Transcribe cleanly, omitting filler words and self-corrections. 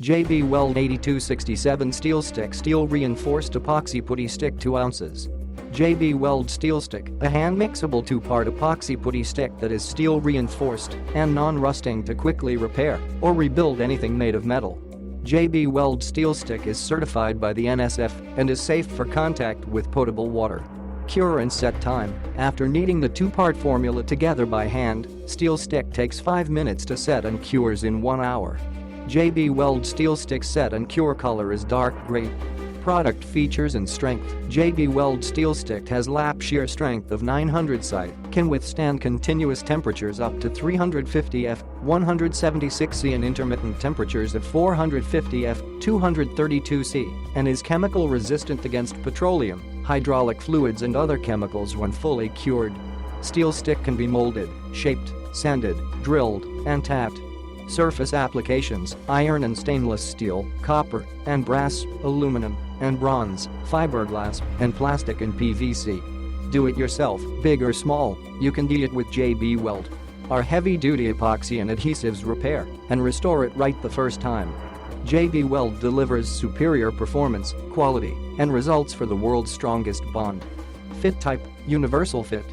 JB Weld 8267 SteelStik Steel Reinforced Epoxy Putty Stick 2 ounces. JB Weld SteelStik, a hand-mixable two-part epoxy putty stick that is steel reinforced and non-rusting to quickly repair or rebuild anything made of metal. JB Weld SteelStik is certified by the NSF and is safe for contact with potable water. Cure and set time. After kneading the two-part formula together by hand, SteelStik takes 5 minutes to set and cures in 1 hour. JB Weld SteelStik set and cure color is dark gray. Product features and strength. JB Weld SteelStik has lap shear strength of 900 SI, can withstand continuous temperatures up to 350 F, 176 C and intermittent temperatures of 450 F, 232 C, and is chemical resistant against petroleum, hydraulic fluids and other chemicals when fully cured. SteelStik can be molded, shaped, sanded, drilled, and tapped. Surface applications: iron and stainless steel, copper and brass, aluminum and bronze, fiberglass and plastic and PVC. Do it yourself, big or small, you can do it with JB Weld. Our heavy-duty epoxy and adhesives repair and restore it right the first time. JB Weld delivers superior performance, quality, and results for the world's strongest bond. Fit type: universal fit.